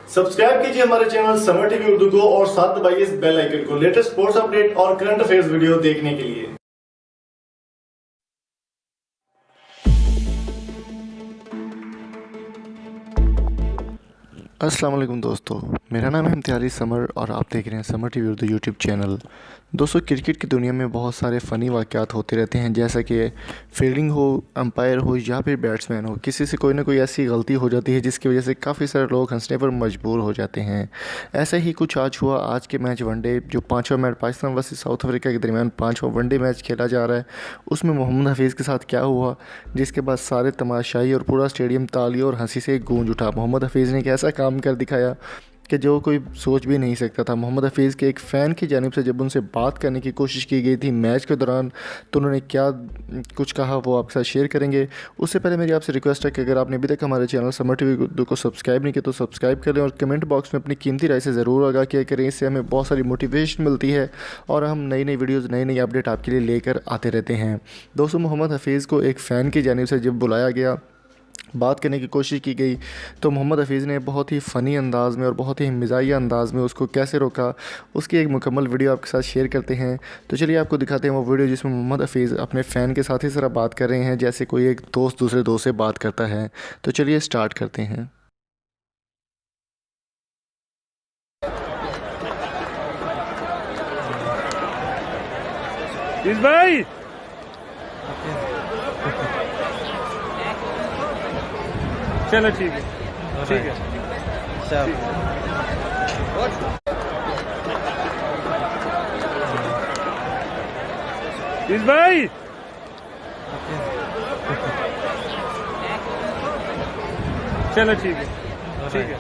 Subscribe कीजिए हमारे channel summer TV Urdu को और साथ दबाइए इस बेल आइकन को लेटेस्ट स्पोर्ट्स अपडेट और करंट अफेयर्स वीडियो देखने के लिए। अस्सलाम वालेकुम दोस्तों, मेरा नाम है इम्तियाज़ समर और आप देख रहे हैं summer TV Urdu YouTube channel. दोस्तों, क्रिकेट की दुनिया में बहुत सारे फ़नी वाक़यात होते रहते हैं, जैसा कि फील्डिंग हो, अंपायर हो या फिर बैट्समैन हो, किसी से कोई ना कोई ऐसी गलती हो जाती है जिसकी वजह से काफ़ी सारे लोग हंसने पर मजबूर हो जाते हैं। ऐसा ही कुछ आज हुआ। आज के मैच वनडे जो 5वां match Pakistan versus South Africa के दरमियान 5वां वनडे मैच खेला जा रहा है, उसमें मोहम्मद हफीज़ के साथ क्या हुआ, जिसके बाद सारे तमाशाई और पूरा स्टेडियम तालियों और हंसी से गूंज उठा। मोहम्मद हफीज़ ने एक ऐसा काम कर दिखाया कि जो कोई सोच भी नहीं सकता था। मोहम्मद हफीज़ के एक फ़ैन की जानिब से जब उनसे बात करने की कोशिश की गई थी मैच के दौरान, तो उन्होंने क्या कुछ कहा वो आपके साथ शेयर करेंगे। उससे पहले मेरी आपसे रिक्वेस्ट है कि अगर आपने अभी तक हमारे चैनल समर टीवी उर्दू को सब्सक्राइब नहीं किया तो सब्सक्राइब कर लें और कमेंट बॉक्स में अपनी कीमती राय से ज़रूर आगाह किया करें। इससे हमें बहुत सारी मोटिवेशन मिलती है और हम नई नई वीडियोज़ नई नई अपडेट आपके लिए लेकर आते रहते हैं। दोस्तों, मोहम्मद हफीज़ को एक फ़ैन की जानिब से जब बुलाया गया, बात करने की कोशिश की गई, तो मोहम्मद हफीज़ ने बहुत ही फ़नी अंदाज़ में और बहुत ही मिज़ाहिया अंदाज़ में उसको कैसे रोका, उसकी एक मुकम्मल वीडियो आपके साथ शेयर करते हैं। तो चलिए आपको दिखाते हैं वो वीडियो जिसमें मोहम्मद हफीज़ अपने फ़ैन के साथ इस तरह बात कर रहे हैं जैसे कोई एक दोस्त दूसरे दोस्त से बात करता है। तो चलिए स्टार्ट करते हैं। इस भाई चलो ठीक है, ठीक है। इस भाई चलो ठीक है, ठीक है।